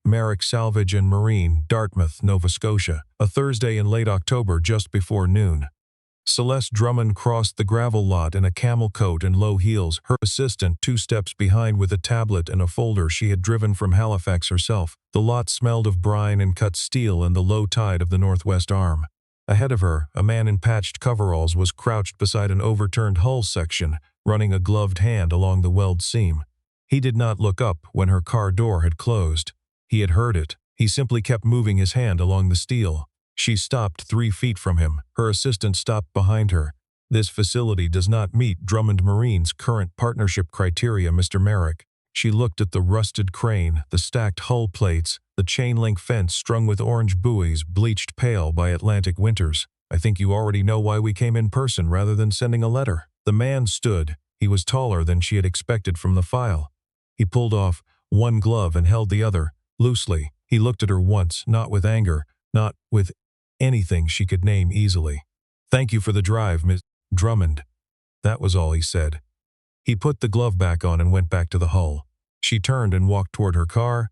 Merrick Salvage and Marine, Dartmouth, Nova Scotia, a Thursday in late October just before noon. Celeste Drummond crossed the gravel lot in a camel coat and low heels, her assistant 2 steps behind with a tablet and a folder she had driven from Halifax herself. The lot smelled of brine and cut steel and the low tide of the Northwest Arm. Ahead of her, a man in patched coveralls was crouched beside an overturned hull section, running a gloved hand along the weld seam. He did not look up when her car door had closed. He had heard it. He simply kept moving his hand along the steel. She stopped 3 feet from him. Her assistant stopped behind her. "This facility does not meet Drummond Marine's current partnership criteria, Mr. Merrick." She looked at the rusted crane, the stacked hull plates, the chain-link fence strung with orange buoys bleached pale by Atlantic winters. "I think you already know why we came in person rather than sending a letter." The man stood. He was taller than she had expected from the file. He pulled off one glove and held the other, loosely. He looked at her once, not with anger, not with anything she could name easily. "Thank you for the drive, Miss Drummond." That was all he said. He put the glove back on and went back to the hull. She turned and walked toward her car.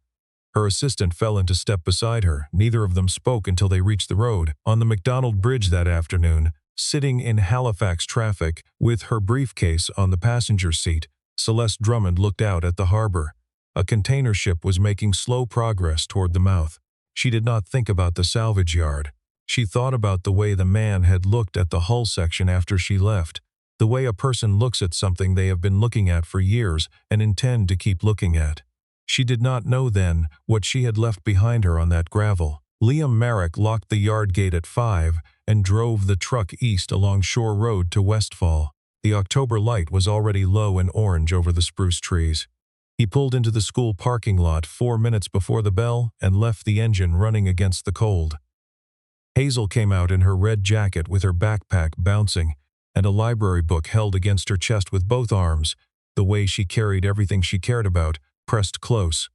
Her assistant fell into step beside her. Neither of them spoke until they reached the road. On the McDonald Bridge that afternoon, sitting in Halifax traffic with her briefcase on the passenger seat, Celeste Drummond looked out at the harbor. A container ship was making slow progress toward the mouth. She did not think about the salvage yard. She thought about the way the man had looked at the hull section after she left, the way a person looks at something they have been looking at for years and intend to keep looking at. She did not know then what she had left behind her on that gravel. Liam Merrick locked the yard gate at 5 and drove the truck east along Shore Road to Westfall. The October light was already low and orange over the spruce trees. He pulled into the school parking lot 4 minutes before the bell and left the engine running against the cold. Hazel came out in her red jacket with her backpack bouncing and a library book held against her chest with both arms, the way she carried everything she cared about, pressed close.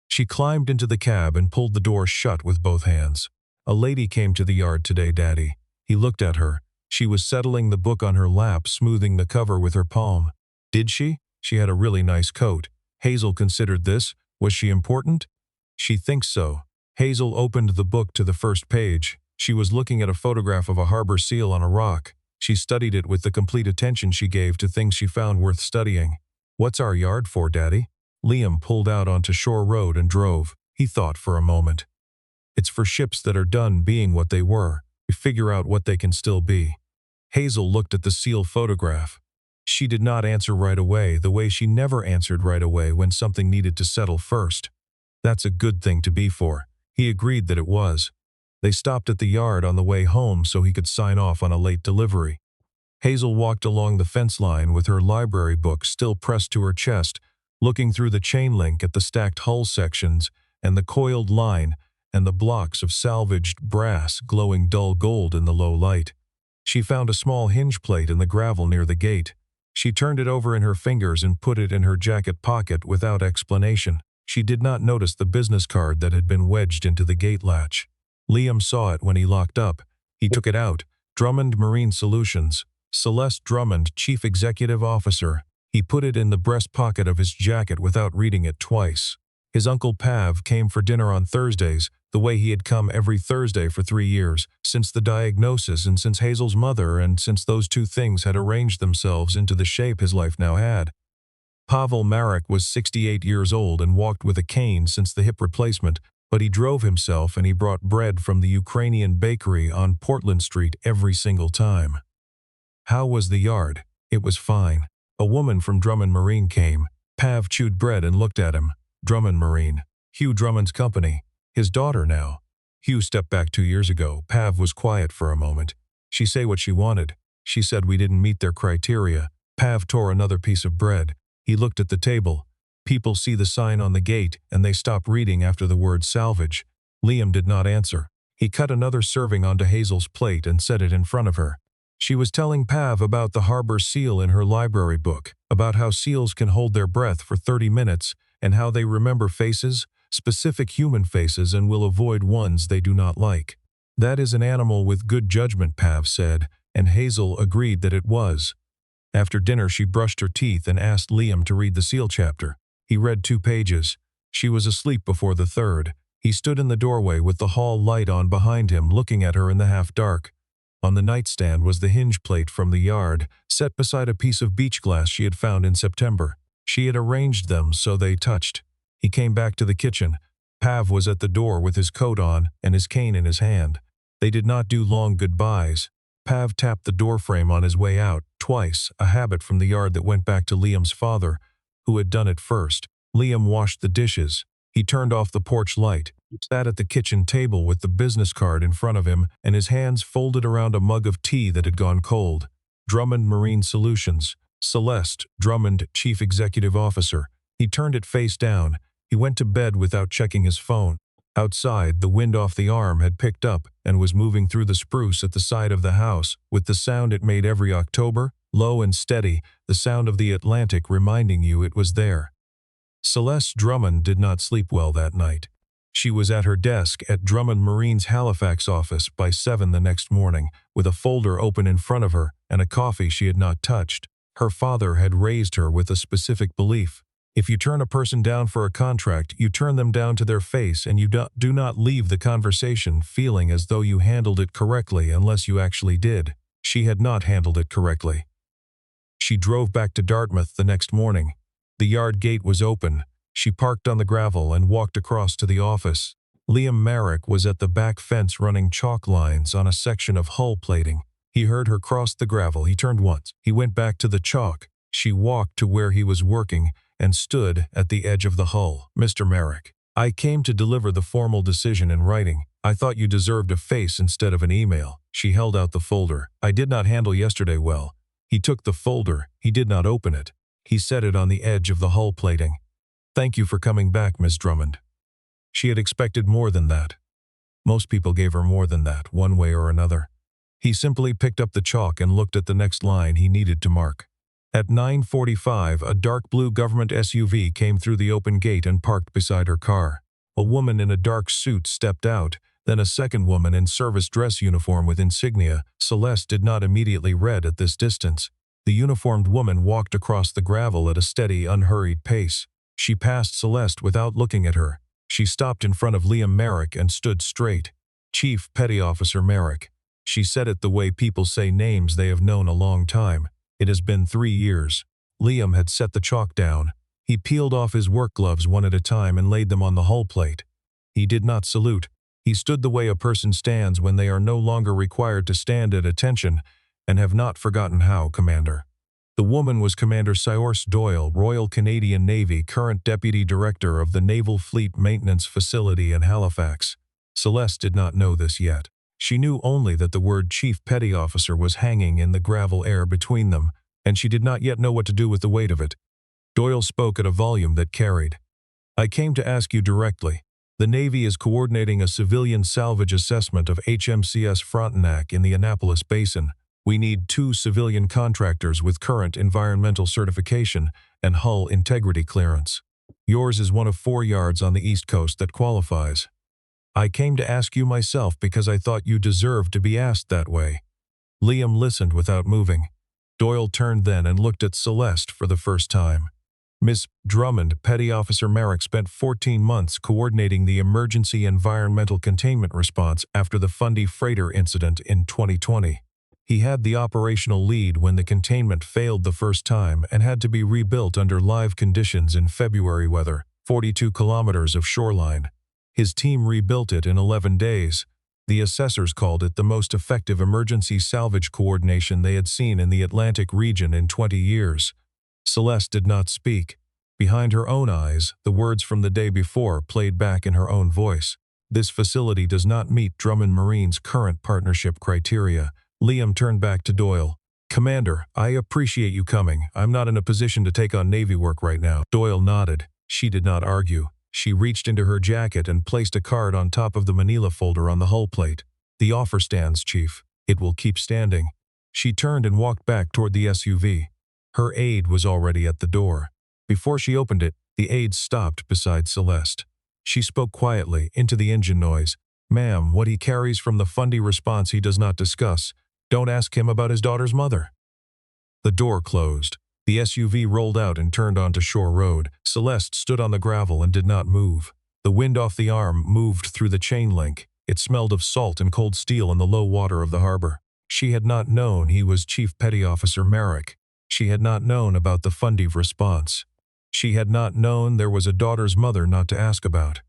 She climbed into the cab and pulled the door shut with both hands. "A lady came to the yard today, Daddy." He looked at her. She was settling the book on her lap, smoothing the cover with her palm. "Did she? She had a really nice coat." Hazel considered this. Was she important? "She thinks so." Hazel opened the book to the first page. She was looking at a photograph of a harbor seal on a rock. She studied it with the complete attention she gave to things she found worth studying. "What's our yard for, Daddy?" Liam pulled out onto Shore Road and drove. He thought for a moment. "It's for ships that are done being what they were. We figure out what they can still be." Hazel looked at the seal photograph. She did not answer right away, the way she never answered right away when something needed to settle first. "That's a good thing to be for." He agreed that it was. They stopped at the yard on the way home so he could sign off on a late delivery. Hazel walked along the fence line with her library book still pressed to her chest, looking through the chain link at the stacked hull sections and the coiled line and the blocks of salvaged brass glowing dull gold in the low light. She found a small hinge plate in the gravel near the gate. She turned it over in her fingers and put it in her jacket pocket without explanation. She did not notice the business card that had been wedged into the gate latch. Liam saw it when he locked up. He took it out. Drummond Marine Solutions. Celeste Drummond, Chief Executive Officer. He put it in the breast pocket of his jacket without reading it twice. His Uncle Pav came for dinner on Thursdays, the way he had come every Thursday for 3 years, since the diagnosis and since Hazel's mother and since those two things had arranged themselves into the shape his life now had. Pavel Marek was 68 years old and walked with a cane since the hip replacement, but he drove himself and he brought bread from the Ukrainian bakery on Portland Street every single time. How was the yard? It was fine. A woman from Drummond Marine came. Pav chewed bread and looked at him. Drummond Marine. Hugh Drummond's company. His daughter now. Hugh stepped back 2 years ago. Pav was quiet for a moment. She say what she wanted. She said we didn't meet their criteria. Pav tore another piece of bread. He looked at the table. People see the sign on the gate and they stop reading after the word salvage. Liam did not answer. He cut another serving onto Hazel's plate and set it in front of her. She was telling Pav about the harbor seal in her library book, about how seals can hold their breath for 30 minutes and how they remember faces, specific human faces, and will avoid ones they do not like. "That is an animal with good judgment," Pav said, and Hazel agreed that it was. After dinner she brushed her teeth and asked Liam to read the seal chapter. He read 2 pages. She was asleep before the third. He stood in the doorway with the hall light on behind him, looking at her in the half-dark. On the nightstand was the hinge plate from the yard, set beside a piece of beach glass she had found in September. She had arranged them so they touched. He came back to the kitchen. Pav was at the door with his coat on and his cane in his hand. They did not do long goodbyes. Pav tapped the doorframe on his way out, twice, a habit from the yard that went back to Liam's father, who had done it first. Liam washed the dishes. He turned off the porch light, sat at the kitchen table with the business card in front of him and his hands folded around a mug of tea that had gone cold. Drummond Marine Solutions. Celeste, Drummond, Chief Executive Officer. He turned it face down. He went to bed without checking his phone. Outside, the wind off the arm had picked up and was moving through the spruce at the side of the house, with the sound it made every October, low and steady, the sound of the Atlantic reminding you it was there. Celeste Drummond did not sleep well that night. She was at her desk at Drummond Marine's Halifax office by 7 the next morning, with a folder open in front of her and a coffee she had not touched. Her father had raised her with a specific belief. If you turn a person down for a contract, you turn them down to their face and you do not leave the conversation feeling as though you handled it correctly unless you actually did. She had not handled it correctly. She drove back to Dartmouth the next morning. The yard gate was open. She parked on the gravel and walked across to the office. Liam Merrick was at the back fence running chalk lines on a section of hull plating. He heard her cross the gravel. He turned once. He went back to the chalk. She walked to where he was working and stood at the edge of the hull. Mr. Merrick, I came to deliver the formal decision in writing. I thought you deserved a face instead of an email. She held out the folder. I did not handle yesterday well. He took the folder. He did not open it. He set it on the edge of the hull plating. Thank you for coming back, Miss Drummond. She had expected more than that. Most people gave her more than that, one way or another. He simply picked up the chalk and looked at the next line he needed to mark. At 9:45, a dark blue government SUV came through the open gate and parked beside her car. A woman in a dark suit stepped out, then a second woman in service dress uniform with insignia. Celeste did not immediately read at this distance. The uniformed woman walked across the gravel at a steady, unhurried pace. She passed Celeste without looking at her. She stopped in front of Liam Merrick and stood straight. Chief Petty Officer Merrick. She said it the way people say names they have known a long time. It has been 3 years. Liam had set the chalk down. He peeled off his work gloves one at a time and laid them on the hull plate. He did not salute. He stood the way a person stands when they are no longer required to stand at attention and have not forgotten how, Commander. The woman was Commander Cyrus Doyle, Royal Canadian Navy, current Deputy Director of the Naval Fleet Maintenance Facility in Halifax. Celeste did not know this yet. She knew only that the word Chief Petty Officer was hanging in the gravel air between them, and she did not yet know what to do with the weight of it. Doyle spoke at a volume that carried. I came to ask you directly. The Navy is coordinating a civilian salvage assessment of HMCS Frontenac in the Annapolis Basin. We need 2 civilian contractors with current environmental certification and hull integrity clearance. Yours is one of 4 yards on the East Coast that qualifies. I came to ask you myself because I thought you deserved to be asked that way. Liam listened without moving. Doyle turned then and looked at Celeste for the first time. Miss Drummond, Petty Officer Merrick spent 14 months coordinating the emergency environmental containment response after the Fundy freighter incident in 2020. He had the operational lead when the containment failed the first time and had to be rebuilt under live conditions in February weather, 42 kilometers of shoreline. His team rebuilt it in 11 days. The assessors called it the most effective emergency salvage coordination they had seen in the Atlantic region in 20 years. Celeste did not speak. Behind her own eyes, the words from the day before played back in her own voice. This facility does not meet Drummond Marine's current partnership criteria. Liam turned back to Doyle. Commander, I appreciate you coming. I'm not in a position to take on Navy work right now. Doyle nodded. She did not argue. She reached into her jacket and placed a card on top of the manila folder on the hull plate. The offer stands, Chief. It will keep standing. She turned and walked back toward the SUV. Her aide was already at the door. Before she opened it, the aide stopped beside Celeste. She spoke quietly into the engine noise. Ma'am, what he carries from the Fundy response he does not discuss. Don't ask him about his daughter's mother. The door closed. The SUV rolled out and turned onto Shore Road. Celeste stood on the gravel and did not move. The wind off the arm moved through the chain link. It smelled of salt and cold steel in the low water of the harbor. She had not known he was Chief Petty Officer Merrick. She had not known about the Fundy response. She had not known there was a daughter's mother not to ask about.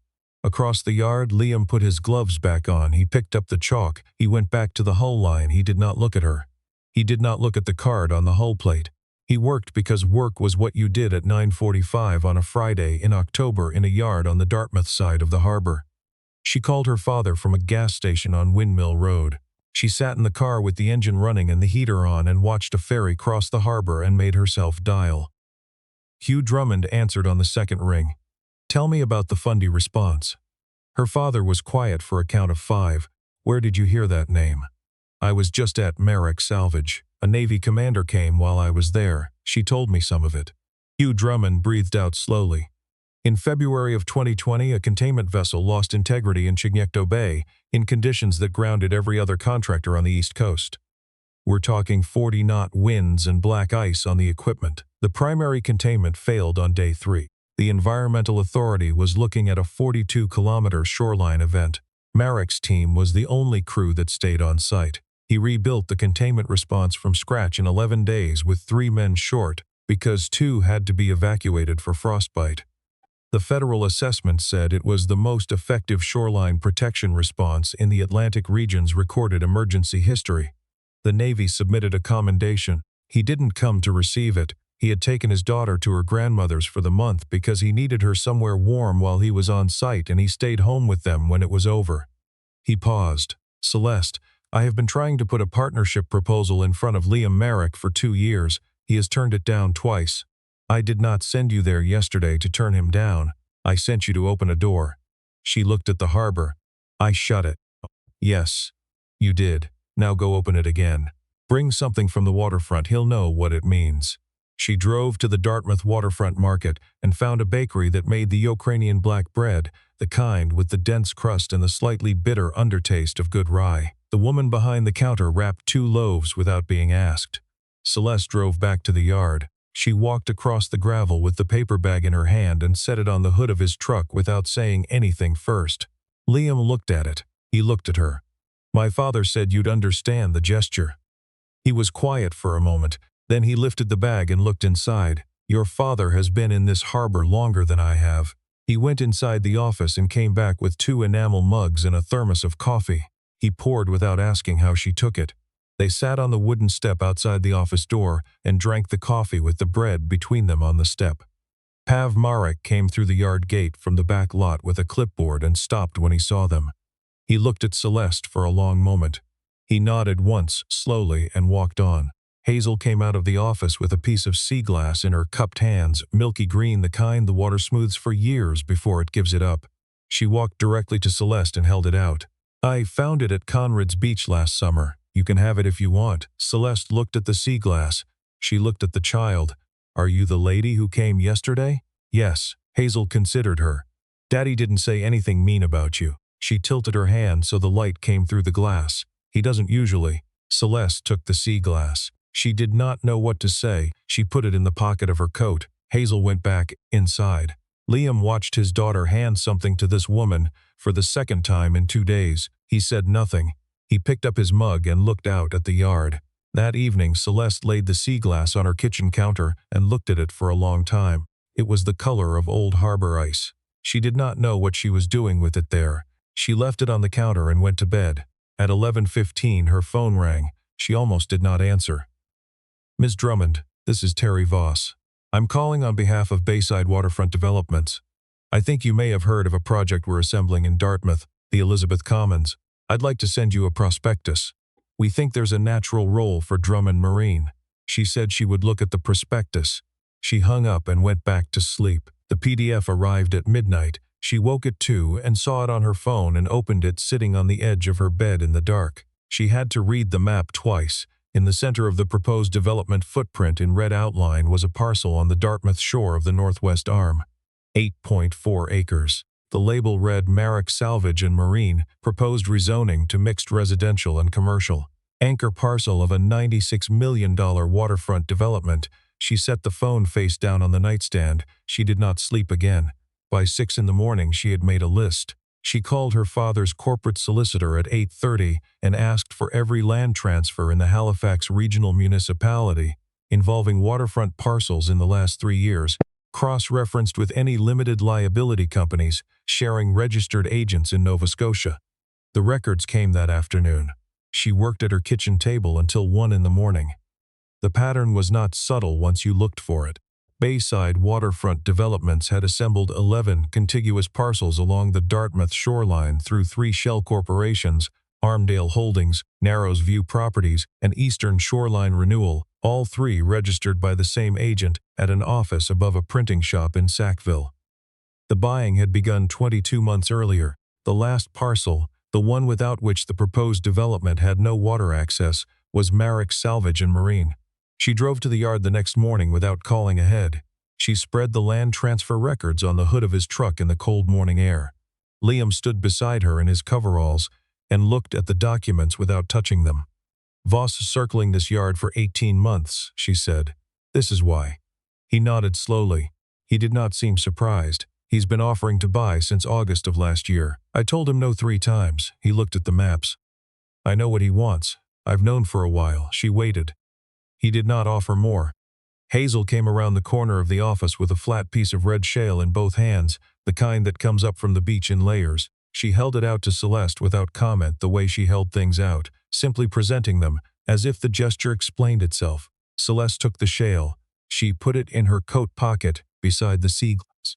Across the yard, Liam put his gloves back on. He picked up the chalk. He went back to the hull line. He did not look at her. He did not look at the card on the hull plate. He worked because work was what you did at 9:45 on a Friday in October in a yard on the Dartmouth side of the harbor. She called her father from a gas station on Windmill Road. She sat in the car with the engine running and the heater on and watched a ferry cross the harbor and made herself dial. Hugh Drummond answered on the second ring. "Tell me about the Fundy response." Her father was quiet for a count of 5. "Where did you hear that name?" "I was just at Merrick Salvage. A Navy commander came while I was there. She told me some of it." Hugh Drummond breathed out slowly. In February of 2020, a containment vessel lost integrity in Chignecto Bay in conditions that grounded every other contractor on the East Coast. We're talking 40-knot winds and black ice on the equipment. The primary containment failed on day 3. The Environmental Authority was looking at a 42-kilometer shoreline event. Merrick's team was the only crew that stayed on site. He rebuilt the containment response from scratch in 11 days with 3 men short because 2 had to be evacuated for frostbite. The federal assessment said it was the most effective shoreline protection response in the Atlantic region's recorded emergency history. The Navy submitted a commendation. He didn't come to receive it. He had taken his daughter to her grandmother's for the month because he needed her somewhere warm while he was on site, and he stayed home with them when it was over. He paused. "Celeste, I have been trying to put a partnership proposal in front of Liam Merrick for 2 years. He has turned it down twice. I did not send you there yesterday to turn him down. I sent you to open a door." She looked at the harbor. "I shut it." "Yes, you did. Now go open it again. Bring something from the waterfront. He'll know what it means." She drove to the Dartmouth waterfront market and found a bakery that made the Ukrainian black bread, the kind with the dense crust and the slightly bitter undertaste of good rye. The woman behind the counter wrapped 2 loaves without being asked. Celeste drove back to the yard. She walked across the gravel with the paper bag in her hand and set it on the hood of his truck without saying anything first. Liam looked at it. He looked at her. "My father said you'd understand the gesture." He was quiet for a moment. Then he lifted the bag and looked inside. "Your father has been in this harbor longer than I have." He went inside the office and came back with 2 enamel mugs and a thermos of coffee. He poured without asking how she took it. They sat on the wooden step outside the office door and drank the coffee with the bread between them on the step. Pav Marek came through the yard gate from the back lot with a clipboard and stopped when he saw them. He looked at Celeste for a long moment. He nodded once, slowly, and walked on. Hazel came out of the office with a piece of sea glass in her cupped hands, milky green, the kind the water smooths for years before it gives it up. She walked directly to Celeste and held it out. "I found it at Conrad's Beach last summer. You can have it if you want." Celeste looked at the sea glass. She looked at the child. "Are you the lady who came yesterday?" "Yes." Hazel considered her. "Daddy didn't say anything mean about you." She tilted her hand so the light came through the glass. "He doesn't usually." Celeste took the sea glass. She did not know what to say. She put it in the pocket of her coat. Hazel went back inside. Liam watched his daughter hand something to this woman for the second time in 2 days. He said nothing. He picked up his mug and looked out at the yard. That evening, Celeste laid the sea glass on her kitchen counter and looked at it for a long time. It was the color of old harbor ice. She did not know what she was doing with it there. She left it on the counter and went to bed. At 11:15, her phone rang. She almost did not answer. "Ms. Drummond, this is Terry Voss. I'm calling on behalf of Bayside Waterfront Developments. I think you may have heard of a project we're assembling in Dartmouth, the Elizabeth Commons. I'd like to send you a prospectus. We think there's a natural role for Drummond Marine." She said she would look at the prospectus. She hung up and went back to sleep. The PDF arrived at midnight. She woke at 2 and saw it on her phone and opened it sitting on the edge of her bed in the dark. She had to read the map twice. In the center of the proposed development footprint in red outline was a parcel on the Dartmouth shore of the Northwest Arm. 8.4 acres. The label read Merrick Salvage and Marine, proposed rezoning to mixed residential and commercial. Anchor parcel of a $96 million waterfront development. She set the phone face down on the nightstand. She did not sleep again. By 6 in the morning she had made a list. She called her father's corporate solicitor at 8:30 and asked for every land transfer in the Halifax Regional Municipality involving waterfront parcels in the last 3 years, cross-referenced with any limited liability companies sharing registered agents in Nova Scotia. The records came that afternoon. She worked at her kitchen table until 1 in the morning. The pattern was not subtle once you looked for it. Bayside waterfront developments had assembled 11 contiguous parcels along the Dartmouth shoreline through 3 shell corporations, Armdale Holdings, Narrows View Properties, and Eastern Shoreline Renewal, all 3 registered by the same agent at an office above a printing shop in Sackville. The buying had begun 22 months earlier. The last parcel, the one without which the proposed development had no water access, was Marrick Salvage and Marine. She drove to the yard the next morning without calling ahead. She spread the land transfer records on the hood of his truck in the cold morning air. Liam stood beside her in his coveralls and looked at the documents without touching them. "Voss is circling this yard for 18 months, she said. "This is why." He nodded slowly. He did not seem surprised. "He's been offering to buy since August of last year. I told him no 3 times. He looked at the maps. I know what he wants. I've known for a while." She waited. He did not offer more. Hazel came around the corner of the office with a flat piece of red shale in both hands, the kind that comes up from the beach in layers. She held it out to Celeste without comment, the way she held things out, simply presenting them, as if the gesture explained itself. Celeste took the shale. She put it in her coat pocket, beside the sea glass.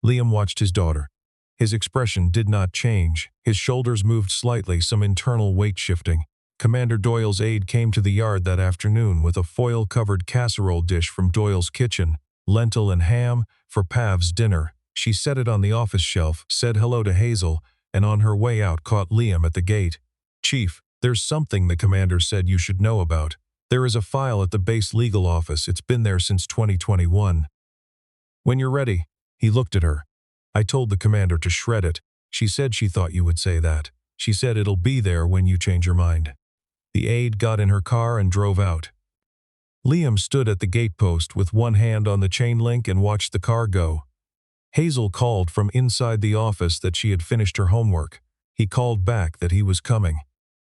Liam watched his daughter. His expression did not change. His shoulders moved slightly, some internal weight shifting. Commander Doyle's aide came to the yard that afternoon with a foil-covered casserole dish from Doyle's kitchen, lentil and ham, for Pav's dinner. She set it on the office shelf, said hello to Hazel, and on her way out caught Liam at the gate. "Chief, there's something the commander said you should know about. There is a file at the base legal office. It's been there since 2021. When you're ready." He looked at her. "I told the commander to shred it. She said she thought you would say that. She said it'll be there when you change your mind." The aide got in her car and drove out. Liam stood at the gatepost with one hand on the chain link and watched the car go. Hazel called from inside the office that she had finished her homework. He called back that he was coming.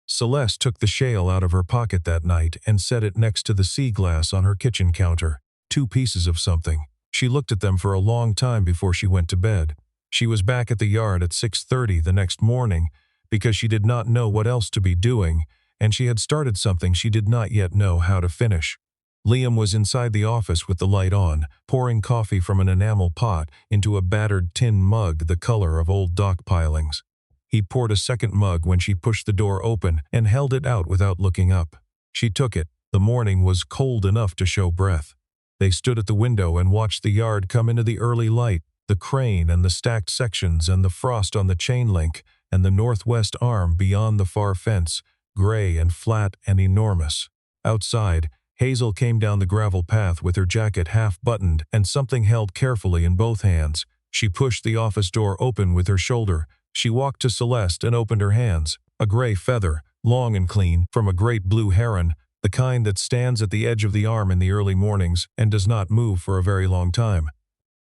Celeste took the shale out of her pocket that night and set it next to the sea glass on her kitchen counter. 2 pieces of something. She looked at them for a long time before she went to bed. She was back at the yard at 6:30 the next morning because she did not know what else to be doing, and she had started something she did not yet know how to finish. Liam was inside the office with the light on, pouring coffee from an enamel pot into a battered tin mug the color of old dock pilings. He poured a second mug when she pushed the door open and held it out without looking up. She took it. The morning was cold enough to show breath. They stood at the window and watched the yard come into the early light, the crane and the stacked sections and the frost on the chain link and the northwest arm beyond the far fence, gray and flat and enormous. Outside, Hazel came down the gravel path with her jacket half buttoned and something held carefully in both hands. She pushed the office door open with her shoulder. She walked to Celeste and opened her hands. A gray feather, long and clean, from a great blue heron, the kind that stands at the edge of the arm in the early mornings and does not move for a very long time.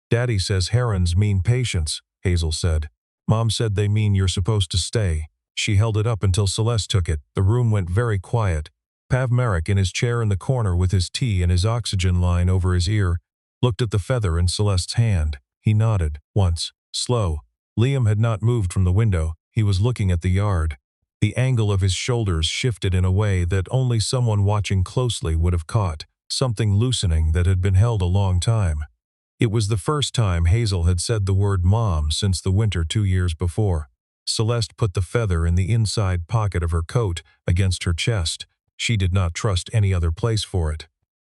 "Daddy says herons mean patience," Hazel said. "Mom said they mean you're supposed to stay." She held it up until Celeste took it. The room went very quiet. Pav Marrick, in his chair in the corner with his tea and his oxygen line over his ear, looked at the feather in Celeste's hand. He nodded, once, slow. Liam had not moved from the window. He was looking at the yard. The angle of his shoulders shifted in a way that only someone watching closely would have caught, something loosening that had been held a long time. It was the first time Hazel had said the word mom since the winter 2 years before. Celeste put the feather in the inside pocket of her coat against her chest. She did not trust any other place for it.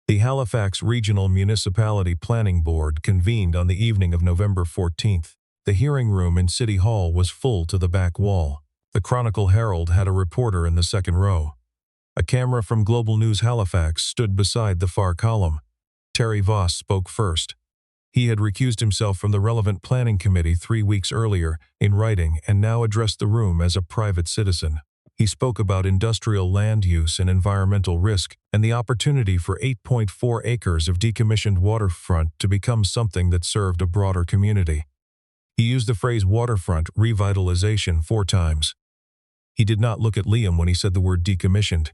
The Halifax Regional Municipality Planning Board convened on the evening of November 14th. The hearing room in City Hall was full to the back wall. The Chronicle Herald had a reporter in the second row. A camera from Global News Halifax stood beside the far column. Terry Voss spoke first. He had recused himself from the relevant planning committee 3 weeks earlier in writing and now addressed the room as a private citizen. He spoke about industrial land use and environmental risk and the opportunity for 8.4 acres of decommissioned waterfront to become something that served a broader community. He used the phrase waterfront revitalization 4 times. He did not look at Liam when he said the word decommissioned.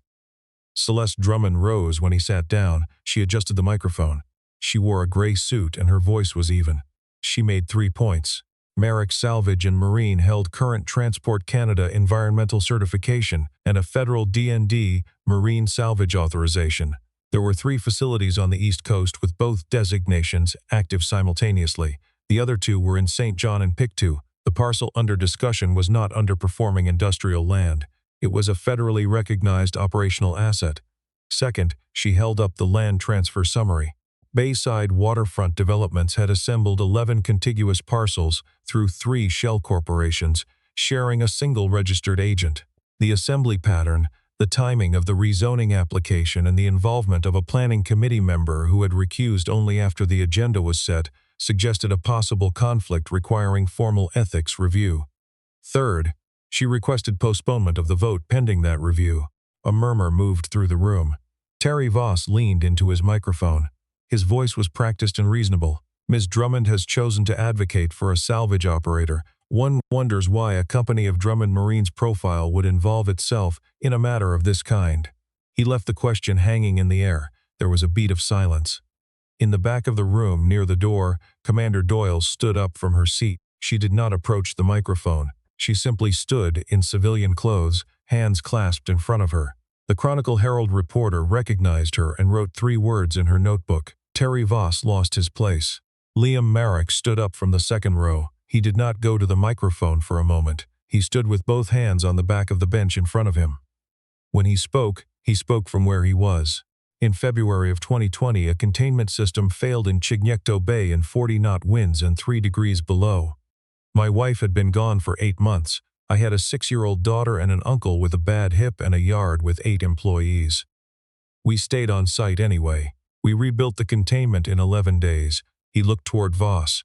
Celeste Drummond rose when he sat down. She adjusted the microphone. She wore a gray suit and her voice was even. She made 3 points. Merrick Salvage and Marine held current Transport Canada environmental certification and a federal D&D marine salvage authorization. There were 3 facilities on the East Coast with both designations active simultaneously. The other 2 were in St. John and Pictou. The parcel under discussion was not underperforming industrial land. It was a federally recognized operational asset. Second, she held up the land transfer summary. Bayside Waterfront Developments had assembled 11 contiguous parcels through 3 shell corporations, sharing a single registered agent. The assembly pattern, the timing of the rezoning application, and the involvement of a planning committee member who had recused only after the agenda was set suggested a possible conflict requiring formal ethics review. Third, she requested postponement of the vote pending that review. A murmur moved through the room. Terry Voss leaned into his microphone. His voice was practiced and reasonable. Ms. Drummond has chosen to advocate for a salvage operator. One wonders why a company of Drummond Marine's profile would involve itself in a matter of this kind. He left the question hanging in the air. There was a beat of silence. In the back of the room, near the door, Commander Doyle stood up from her seat. She did not approach the microphone. She simply stood in civilian clothes, hands clasped in front of her. The Chronicle Herald reporter recognized her and wrote 3 words in her notebook. Terry Voss lost his place. Liam Merrick stood up from the second row. He did not go to the microphone for a moment. He stood with both hands on the back of the bench in front of him. When he spoke from where he was. In February of 2020, a containment system failed in Chignecto Bay in 40-knot winds and 3 degrees below. My wife had been gone for 8 months. I had a 6-year-old daughter and an uncle with a bad hip and a yard with 8 employees. We stayed on site anyway. We rebuilt the containment in 11 days. He looked toward Voss.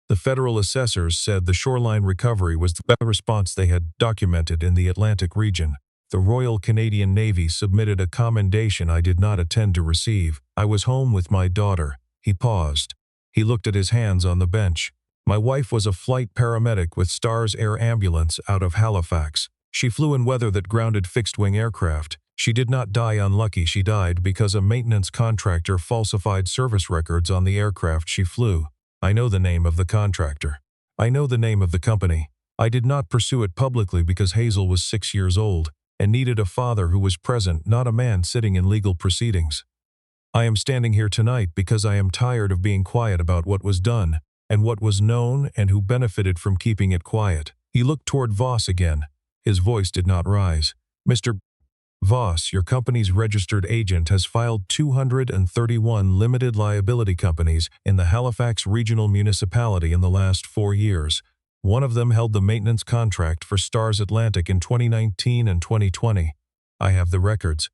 The federal assessors said the shoreline recovery was the best response they had documented in the Atlantic region. The Royal Canadian Navy submitted a commendation I did not intend to receive. I was home with my daughter. He paused. He looked at his hands on the bench. My wife was a flight paramedic with Stars Air Ambulance out of Halifax. She flew in weather that grounded fixed-wing aircraft. She did not die unlucky. She died because a maintenance contractor falsified service records on the aircraft she flew. I know the name of the contractor. I know the name of the company. I did not pursue it publicly because Hazel was 6 years old and needed a father who was present, not a man sitting in legal proceedings. I am standing here tonight because I am tired of being quiet about what was done and what was known and who benefited from keeping it quiet. He looked toward Voss again. His voice did not rise. Mr. Voss, your company's registered agent has filed 231 limited liability companies in the Halifax Regional Municipality in the last 4 years. One of them held the maintenance contract for Stars Atlantic in 2019 and 2020. I have the records.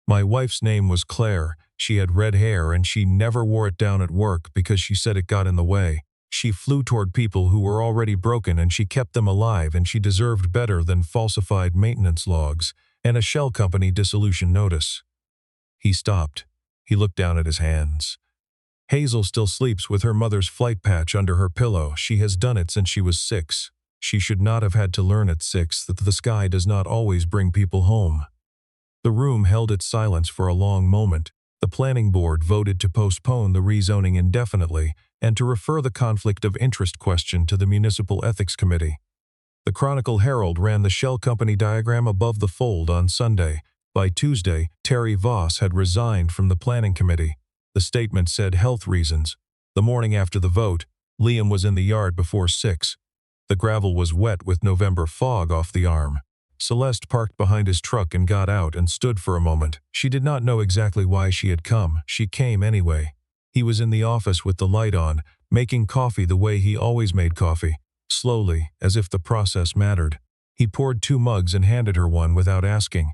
My wife's name was Claire. She had red hair and she never wore it down at work because she said it got in the way. She flew toward people who were already broken and she kept them alive, and she deserved better than falsified maintenance logs and a shell company dissolution notice. He stopped. He looked down at his hands. Hazel still sleeps with her mother's flight patch under her pillow. She has done it since she was 6. She should not have had to learn at 6 that the sky does not always bring people home. The room held its silence for a long moment. The planning board voted to postpone the rezoning indefinitely and to refer the conflict of interest question to the Municipal Ethics Committee. The Chronicle Herald ran the shell company diagram above the fold on Sunday. By Tuesday, Terry Voss had resigned from the planning committee. The statement said health reasons. The morning after the vote, Liam was in the yard before 6. The gravel was wet with November fog off the arm. Celeste parked behind his truck and got out and stood for a moment. She did not know exactly why she had come. She came anyway. He was in the office with the light on, making coffee the way he always made coffee. Slowly, as if the process mattered. He poured 2 mugs and handed her one without asking.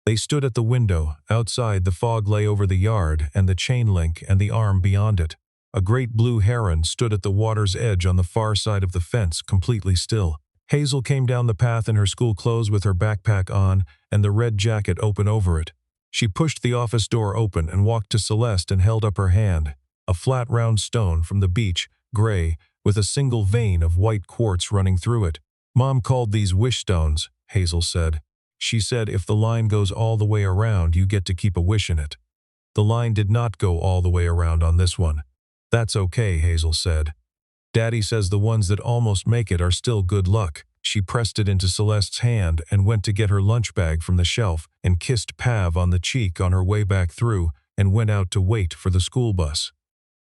They stood at the window. Outside, the fog lay over the yard and the chain link and the arm beyond it. A great blue heron stood at the water's edge on the far side of the fence, completely still. Hazel came down the path in her school clothes with her backpack on and the red jacket open over it. She pushed the office door open and walked to Celeste and held up her hand. A flat round stone from the beach, gray, with a single vein of white quartz running through it. "Mom called these wish stones," Hazel said. "She said if the line goes all the way around, you get to keep a wish in it." The line did not go all the way around on this one. "That's okay," Hazel said. "Daddy says the ones that almost make it are still good luck." She pressed it into Celeste's hand and went to get her lunch bag from the shelf and kissed Pav on the cheek on her way back through and went out to wait for the school bus.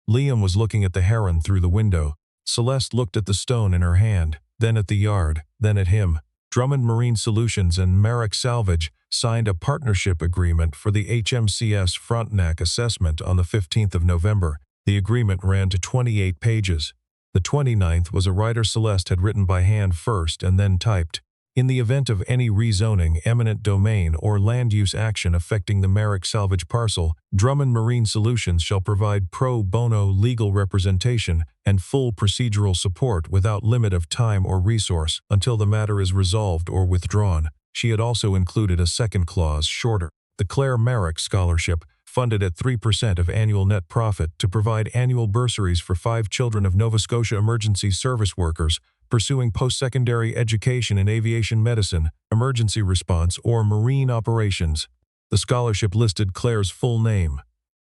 Liam was looking at the heron through the window. Celeste looked at the stone in her hand, then at the yard, then at him. Drummond Marine Solutions and Merrick Salvage signed a partnership agreement for the HMCS Frontenac assessment on the 15th of November. The agreement ran to 28 pages. The 29th was a writer Celeste had written by hand first and then typed. In the event of any rezoning, eminent domain, or land use action affecting the Merrick Salvage parcel, Drummond Marine Solutions shall provide pro bono legal representation and full procedural support without limit of time or resource until the matter is resolved or withdrawn. She had also included a second clause, shorter. The Claire Merrick Scholarship, funded at 3% of annual net profit to provide annual bursaries for 5 children of Nova Scotia emergency service workers pursuing post-secondary education in aviation medicine, emergency response, or marine operations. The scholarship listed Claire's full name.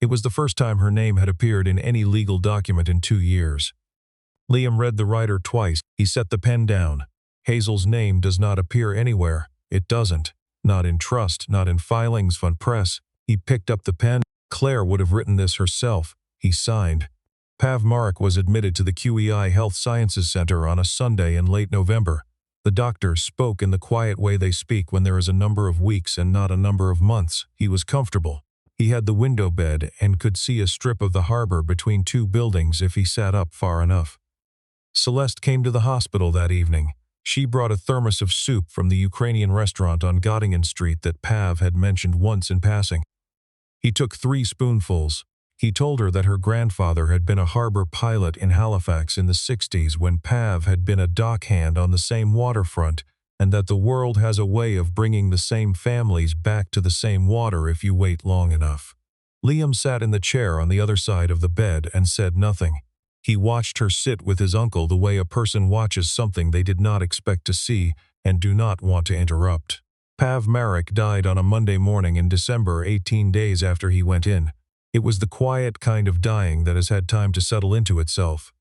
It was the first time her name had appeared in any legal document in 2 years. Liam read the writer twice. He set the pen down. Hazel's name does not appear anywhere. It doesn't. Not in trust, not in filings, fund press. He picked up the pen. Claire would have written this herself. He signed. Pav Marek was admitted to the QEI Health Sciences Center on a Sunday in late November. The doctor spoke in the quiet way they speak when there is a number of weeks and not a number of months. He was comfortable. He had the window bed and could see a strip of the harbor between 2 buildings if he sat up far enough. Celeste came to the hospital that evening. She brought a thermos of soup from the Ukrainian restaurant on Gottingen Street that Pav had mentioned once in passing. He took 3 spoonfuls. He told her that her grandfather had been a harbor pilot in Halifax in the 60s when Pav had been a dockhand on the same waterfront, and that the world has a way of bringing the same families back to the same water if you wait long enough. Liam sat in the chair on the other side of the bed and said nothing. He watched her sit with his uncle the way a person watches something they did not expect to see and do not want to interrupt. Pav Marek died on a Monday morning in December, 18 days after he went in. It was the quiet kind of dying that has had time to settle into itself.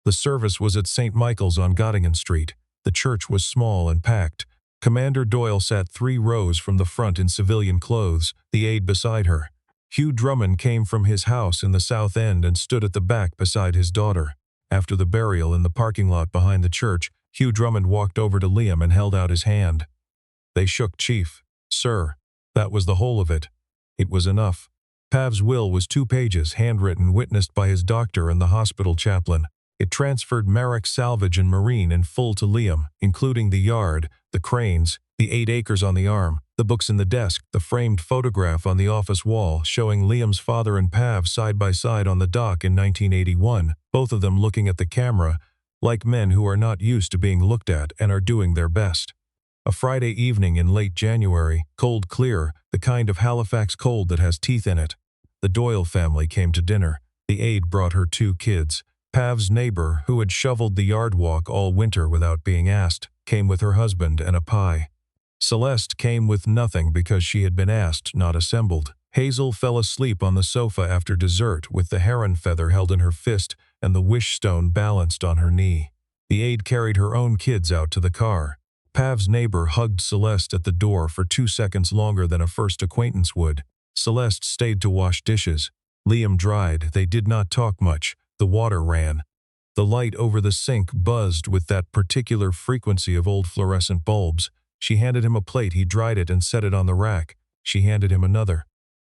The service was at St. Michael's on Gottingen Street. The church was small and packed. Commander Doyle sat 3 rows from the front in civilian clothes, the aide beside her. Hugh Drummond came from his house in the South End and stood at the back beside his daughter. After the burial in the parking lot behind the church, Hugh Drummond walked over to Liam and held out his hand. They shook. "Chief, sir." That was the whole of it. It was enough. Pav's will was 2 pages, handwritten, witnessed by his doctor and the hospital chaplain. It transferred Merrick Salvage and Marine in full to Liam, including the yard, the cranes, the 8 acres on the arm, the books in the desk, the framed photograph on the office wall showing Liam's father and Pav side by side on the dock in 1981, both of them looking at the camera, like men who are not used to being looked at and are doing their best. A Friday evening in late January, cold clear, the kind of Halifax cold that has teeth in it. The Doyle family came to dinner. The aide brought her 2 kids. Pav's neighbor, who had shoveled the yard walk all winter without being asked, came with her husband and a pie. Celeste came with nothing because she had been asked, not assembled. Hazel fell asleep on the sofa after dessert with the heron feather held in her fist and the wish stone balanced on her knee. The aide carried her own kids out to the car. Pav's neighbor hugged Celeste at the door for 2 seconds longer than a first acquaintance would. Celeste stayed to wash dishes. Liam dried. They did not talk much. The water ran. The light over the sink buzzed with that particular frequency of old fluorescent bulbs. She handed him a plate. He dried it and set it on the rack. She handed him another.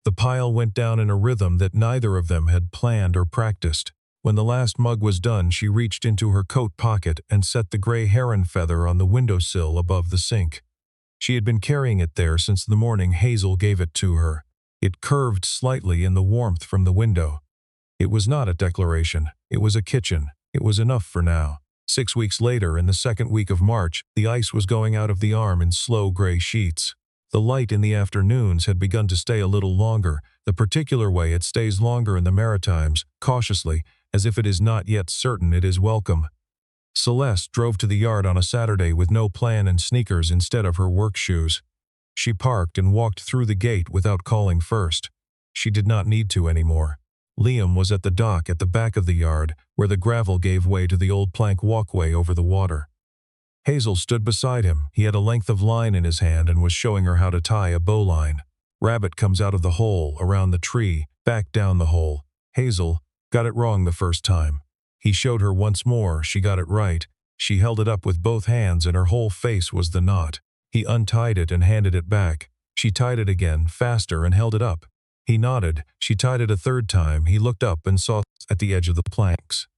The pile went down in a rhythm that neither of them had planned or practiced. When the last mug was done, she reached into her coat pocket and set the gray heron feather on the windowsill above the sink. She had been carrying it there since the morning Hazel gave it to her. It curved slightly in the warmth from the window. It was not a declaration. It was a kitchen. It was enough for now. 6 weeks later, in the second week of March, the ice was going out of the arm in slow gray sheets. The light in the afternoons had begun to stay a little longer, the particular way it stays longer in the Maritimes, cautiously, as if it is not yet certain it is welcome. Celeste drove to the yard on a Saturday with no plan and sneakers instead of her work shoes. She parked and walked through the gate without calling first. She did not need to anymore. Liam was at the dock at the back of the yard, where the gravel gave way to the old plank walkway over the water. Hazel stood beside him. He had a length of line in his hand and was showing her how to tie a bowline. Rabbit comes out of the hole, around the tree, back down the hole. Hazel got it wrong the first time. He showed her once more. She got it right. She held it up with both hands and her whole face was the knot. He untied it and handed it back. She tied it again, faster, and held it up. He nodded. She tied it a third time. He looked up and saw at the edge of the planks.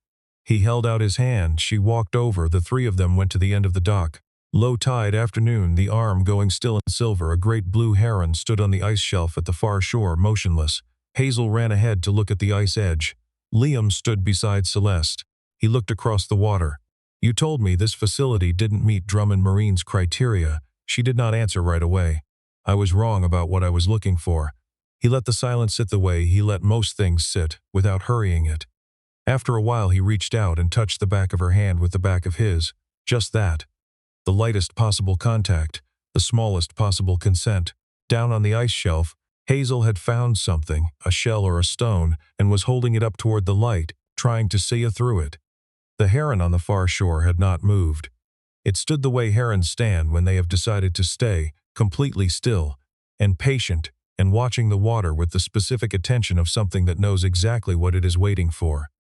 He held out his hand. She walked over. The three of them went to the end of the dock. Low tide afternoon, the arm going still in silver, a great blue heron stood on the ice shelf at the far shore, motionless. Hazel ran ahead to look at the ice edge. Liam stood beside Celeste. He looked across the water. "You told me this facility didn't meet Drummond Marine's criteria." She did not answer right away. "I was wrong about what I was looking for." He let the silence sit the way he let most things sit, without hurrying it. After a while he reached out and touched the back of her hand with the back of his. Just that. The lightest possible contact, the smallest possible consent. Down on the ice shelf, Hazel had found something, a shell or a stone, and was holding it up toward the light, trying to see through it. The heron on the far shore had not moved. It stood the way herons stand when they have decided to stay, completely still, and patient, and watching the water with the specific attention of something that knows exactly what it is waiting for.